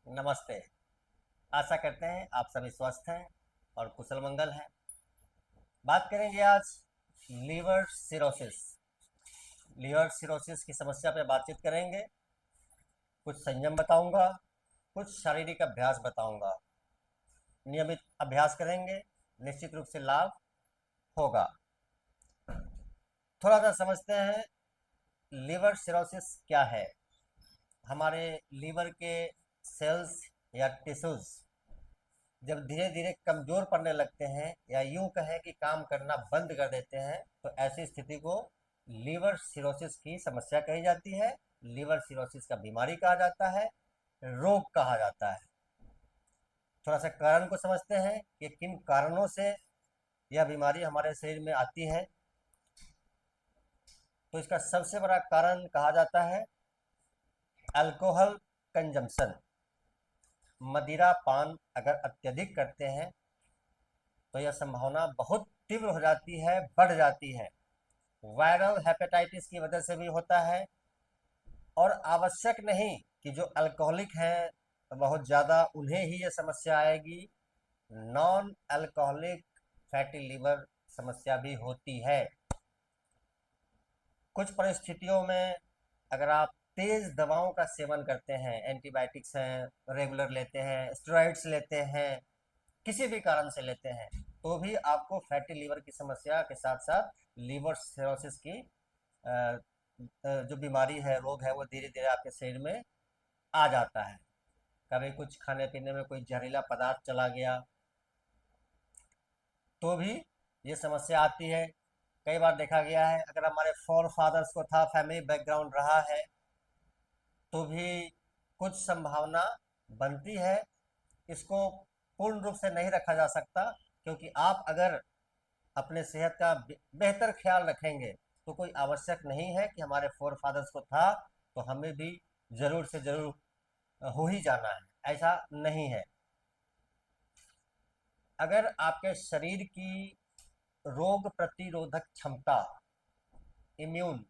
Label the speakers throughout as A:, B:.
A: नमस्ते। आशा करते हैं आप सभी स्वस्थ हैं और कुशल मंगल हैं। बात करेंगे आज लीवर सिरोसिस। लीवर सिरोसिस की समस्या पे बातचीत करेंगे। कुछ संयम बताऊंगा, कुछ शारीरिक अभ्यास बताऊंगा। नियमित अभ्यास करेंगे, निश्चित रूप से लाभ होगा। थोड़ा सा समझते हैं लीवर सिरोसिस क्या है। हमारे लीवर के सेल्स या टिश्यूज जब धीरे धीरे कमजोर पड़ने लगते हैं या यूं कहें कि काम करना बंद कर देते हैं, तो ऐसी स्थिति को लीवर सिरोसिस की समस्या कही जाती है। लीवर सिरोसिस का बीमारी कहा जाता है, रोग कहा जाता है। थोड़ा सा कारण को समझते हैं कि किन कारणों से यह बीमारी हमारे शरीर में आती है। तो इसका सबसे बड़ा कारण कहा जाता है अल्कोहल कंजम्पशन। मदिरा पान अगर अत्यधिक करते हैं तो यह संभावना बहुत तीव्र हो जाती है, बढ़ जाती है। वायरल हेपेटाइटिस की वजह से भी होता है। और आवश्यक नहीं कि जो अल्कोहलिक हैं बहुत ज़्यादा उन्हें ही ये समस्या आएगी। नॉन अल्कोहलिक फैटी लिवर समस्या भी होती है। कुछ परिस्थितियों में अगर आप तेज दवाओं का सेवन करते हैं, एंटीबायोटिक्स हैं, रेगुलर लेते हैं, स्टेरॉइड्स लेते हैं, किसी भी कारण से लेते हैं, तो भी आपको फैटी लीवर की समस्या के साथ साथ लीवर सिरोसिस की जो बीमारी है, रोग है, वो धीरे धीरे आपके शरीर में आ जाता है। कभी कुछ खाने पीने में कोई जहरीला पदार्थ चला गया तो भी ये समस्या आती है। कई बार देखा गया है अगर हमारे फोर फादर्स को था, फैमिली बैकग्राउंड रहा है, तो भी कुछ संभावना बनती है। इसको पूर्ण रूप से नहीं रखा जा सकता, क्योंकि आप अगर अपने सेहत का बेहतर ख्याल रखेंगे तो कोई आवश्यक नहीं है कि हमारे फोर फादर्स को था तो हमें भी जरूर से जरूर हो ही जाना है, ऐसा नहीं है। अगर आपके शरीर की रोग प्रतिरोधक क्षमता, इम्यून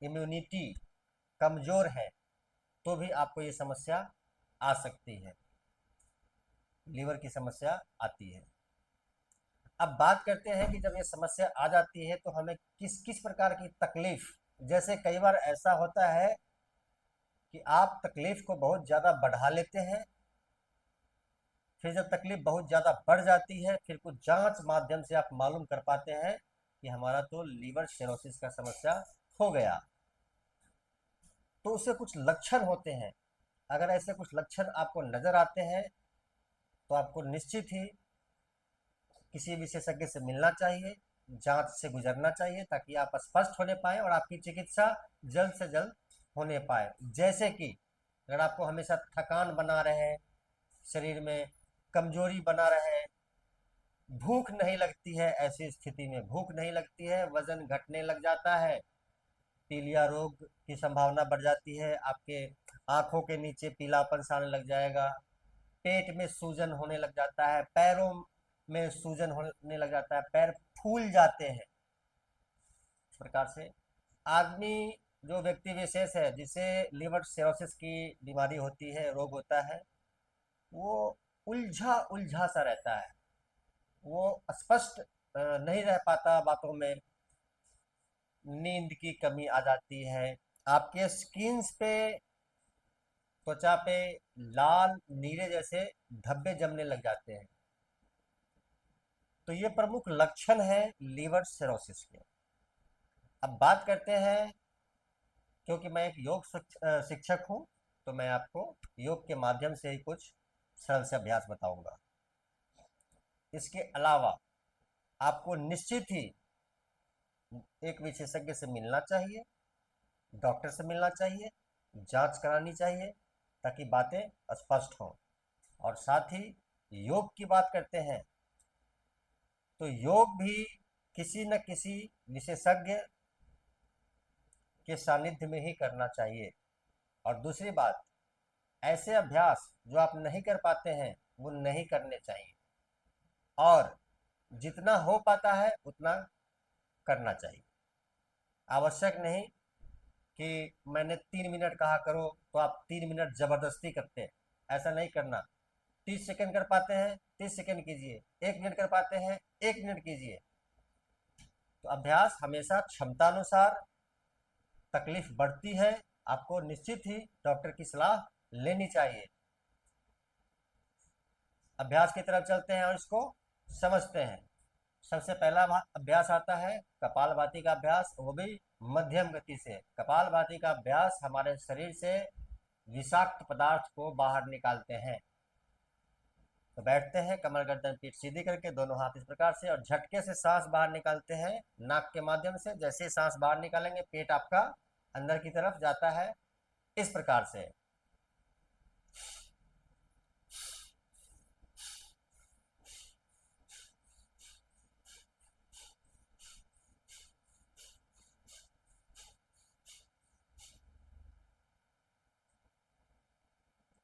A: इम्यूनिटी कमजोर है, तो भी आपको ये समस्या आ सकती है, लीवर की समस्या आती है। अब बात करते हैं कि जब ये समस्या आ जाती है तो हमें किस किस प्रकार की तकलीफ, जैसे कई बार ऐसा होता है कि आप तकलीफ को बहुत ज़्यादा बढ़ा लेते हैं, फिर जब तकलीफ बहुत ज़्यादा बढ़ जाती है फिर कुछ जांच माध्यम से आप मालूम कर पाते हैं कि हमारा तो लीवर सिरोसिस का समस्या हो गया। तो उससे कुछ लक्षण होते हैं। अगर ऐसे कुछ लक्षण आपको नज़र आते हैं तो आपको निश्चित ही किसी विशेषज्ञ से मिलना चाहिए, जांच से गुजरना चाहिए, ताकि आप स्पष्ट होने पाए और आपकी चिकित्सा जल्द से जल्द होने पाए। जैसे कि अगर आपको हमेशा थकान बना रहे, शरीर में कमजोरी बना रहे, भूख नहीं लगती है, ऐसी स्थिति में भूख नहीं लगती है, वजन घटने लग जाता है, पीलिया रोग की संभावना बढ़ जाती है, आपके आंखों के नीचे पीलापन सा आने लग जाएगा, पेट में सूजन होने लग जाता है, पैरों में सूजन होने लग जाता है, पैर फूल जाते हैं। इस प्रकार से आदमी, जो व्यक्ति विशेष है जिसे लिवर सिरोसिस की बीमारी होती है, रोग होता है, वो उलझा उलझा सा रहता है। वो स्पष्ट नहीं रह पाता बातों में, नींद की कमी आ जाती है, आपके स्किन्स पे, त्वचा पे लाल नीले जैसे धब्बे जमने लग जाते हैं। तो ये प्रमुख लक्षण है लीवर सिरोसिस के। अब बात करते हैं, क्योंकि मैं एक योग शिक्षक हूं, तो मैं आपको योग के माध्यम से ही कुछ सरल से अभ्यास बताऊंगा। इसके अलावा आपको निश्चित ही एक विशेषज्ञ से मिलना चाहिए, डॉक्टर से मिलना चाहिए, जांच करानी चाहिए, ताकि बातें स्पष्ट हों। और साथ ही योग की बात करते हैं तो योग भी किसी न किसी विशेषज्ञ के सानिध्य में ही करना चाहिए। और दूसरी बात, ऐसे अभ्यास जो आप नहीं कर पाते हैं वो नहीं करने चाहिए, और जितना हो पाता है उतना करना चाहिए। आवश्यक नहीं कि मैंने 3 मिनट कहा करो तो आप 3 मिनट जबरदस्ती करते हैं। ऐसा नहीं करना। 30 सेकंड कर पाते हैं 30 सेकंड कीजिए, 1 मिनट कर पाते हैं 1 मिनट कीजिए। तो अभ्यास हमेशा क्षमतानुसार, तकलीफ बढ़ती है आपको निश्चित ही डॉक्टर की सलाह लेनी चाहिए। अभ्यास की तरफ चलते हैं और इसको समझते हैं। सबसे पहला अभ्यास आता है कपालभाति का अभ्यास, वो भी मध्यम गति से। कपालभाति का अभ्यास हमारे शरीर से विषाक्त पदार्थ को बाहर निकालते हैं। तो बैठते हैं कमर गर्दन पीठ सीधी करके, दोनों हाथ इस प्रकार से, और झटके से सांस बाहर निकालते हैं नाक के माध्यम से। जैसे ही सांस बाहर निकालेंगे पेट आपका अंदर की तरफ जाता है इस प्रकार से।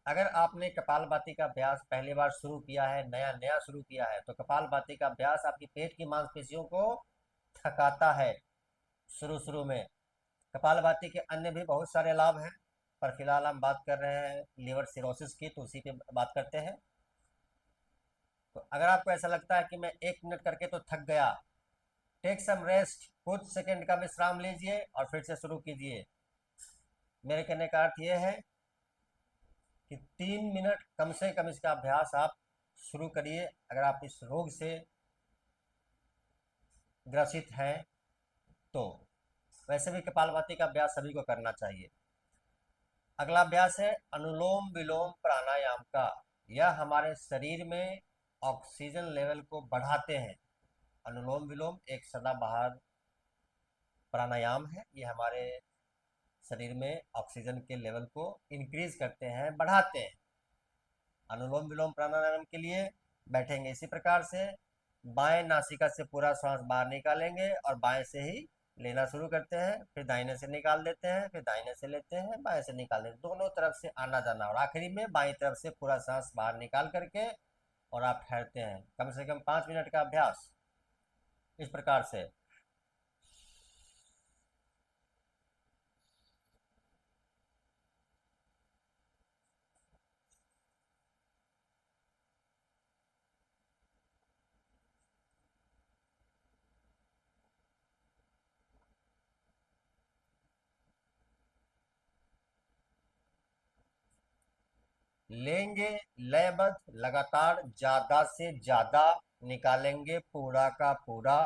A: अगर आपने कपालभाति का अभ्यास पहली बार शुरू किया है, नया नया शुरू किया है, तो कपालभाति का अभ्यास आपकी पेट की मांसपेशियों को थकाता है शुरू शुरू में। कपालभाति के अन्य भी बहुत सारे लाभ हैं, पर फिलहाल हम बात कर रहे हैं लीवर सिरोसिस की, तो उसी पे बात करते हैं। तो अगर आपको ऐसा लगता है कि मैं 1 मिनट करके तो थक गया, टेक सम रेस्ट, कुछ सेकंड का विश्राम लीजिए और फिर से शुरू कीजिए। मेरे कहने का अर्थ यह है कि 3 मिनट कम से कम इसका अभ्यास आप शुरू करिए अगर आप इस रोग से ग्रसित हैं तो। वैसे भी कपालभाति का अभ्यास सभी को करना चाहिए। अगला अभ्यास है अनुलोम विलोम प्राणायाम का। यह हमारे शरीर में ऑक्सीजन लेवल को बढ़ाते हैं। अनुलोम विलोम एक सदाबहार प्राणायाम है, ये हमारे शरीर में ऑक्सीजन के लेवल को इंक्रीज करते हैं, बढ़ाते हैं। अनुलोम विलोम प्राणायाम के लिए बैठेंगे इसी प्रकार से, बाएं नासिका से पूरा सांस बाहर निकालेंगे और बाएं से ही लेना शुरू करते हैं, फिर दाहिने से निकाल देते हैं, फिर दाहिने से लेते हैं, बाएं से निकाल देते हैं, दोनों तरफ से आना जाना, और आखिरी में बाएं तरफ से पूरा सांस बाहर निकाल करके और आप ठहरते हैं। कम से कम 5 मिनट का अभ्यास इस प्रकार से। लेंगे लयबद्ध लगातार, ज्यादा से ज्यादा निकालेंगे पूरा का पूरा,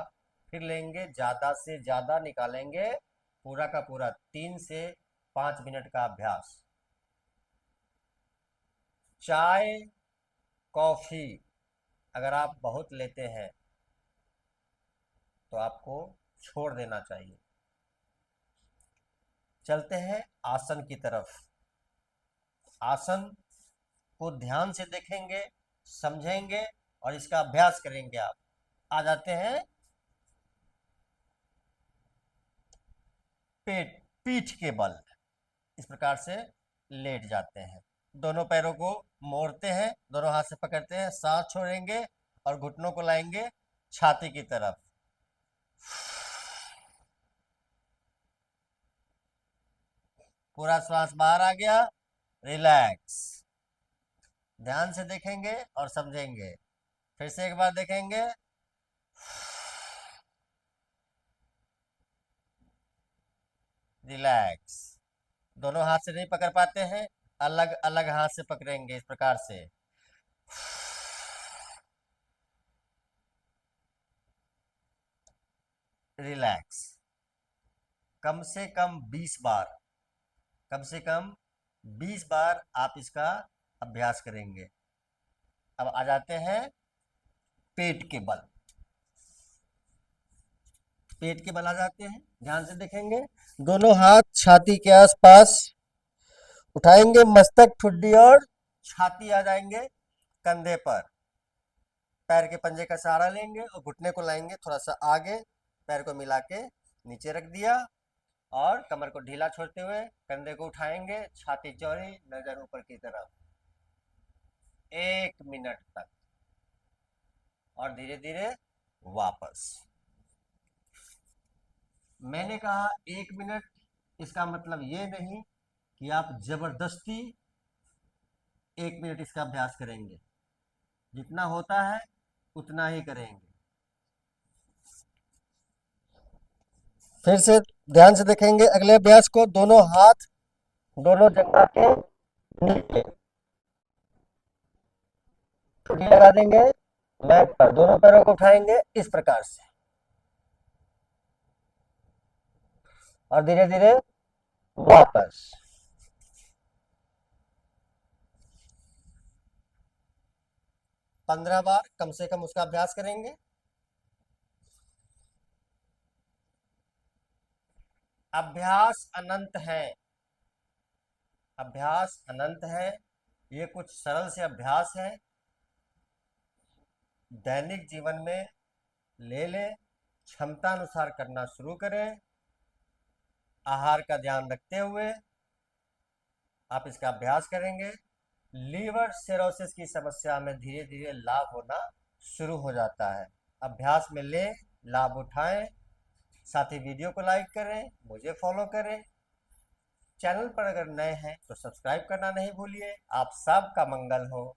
A: फिर लेंगे ज्यादा से ज्यादा निकालेंगे पूरा का पूरा। 3 से 5 मिनट का अभ्यास। चाय कॉफी अगर आप बहुत लेते हैं तो आपको छोड़ देना चाहिए। चलते हैं आसन की तरफ। आसन को ध्यान से देखेंगे, समझेंगे और इसका अभ्यास करेंगे। आप आ जाते हैं पेट पीठ के बल, इस प्रकार से लेट जाते हैं। दोनों पैरों को मोड़ते हैं, दोनों हाथ से पकड़ते हैं, सांस छोड़ेंगे और घुटनों को लाएंगे छाती की तरफ। पूरा श्वास बाहर आ गया, रिलैक्स। ध्यान से देखेंगे और समझेंगे। फिर से एक बार देखेंगे, रिलैक्स। दोनों हाथ से नहीं पकड़ पाते हैं, अलग अलग हाथ से पकड़ेंगे इस प्रकार से। रिलैक्स। कम से कम 20 बार, कम से कम 20 बार आप इसका अभ्यास करेंगे। अब आ जाते हैं पेट के बल। पेट के बल आ जाते हैं, ध्यान से देखेंगे। दोनों हाथ छाती के आसपास उठाएंगे, मस्तक ठुड्डी और छाती आ जाएंगे कंधे पर। पैर के पंजे का सहारा लेंगे और घुटने को लाएंगे थोड़ा सा आगे, पैर को मिला के नीचे रख दिया और कमर को ढीला छोड़ते हुए कंधे को उठाएंगे, छाती चौड़ी, नजर ऊपर की तरफ, 1 मिनट तक, और धीरे धीरे वापस। मैंने कहा 1 मिनट, इसका मतलब ये नहीं कि आप जबरदस्ती 1 मिनट इसका अभ्यास करेंगे। जितना होता है उतना ही करेंगे। फिर से ध्यान से देखेंगे अगले अभ्यास को। दोनों हाथ दोनों जगह के नीचे ठुड्डी लगा देंगे, मैट पर दोनों पैरों को उठाएंगे इस प्रकार से, और धीरे धीरे वापस। पंद्रह बार कम से कम उसका अभ्यास करेंगे। अभ्यास अनंत है, अभ्यास अनंत है। ये कुछ सरल से अभ्यास है, दैनिक जीवन में ले लें, क्षमता अनुसार करना शुरू करें। आहार का ध्यान रखते हुए आप इसका अभ्यास करेंगे, लीवर सिरोसिस की समस्या में धीरे धीरे लाभ होना शुरू हो जाता है। अभ्यास में ले, लाभ उठाएं। साथ ही वीडियो को लाइक करें, मुझे फॉलो करें। चैनल पर अगर नए हैं तो सब्सक्राइब करना नहीं भूलिए। आप सबका मंगल हो।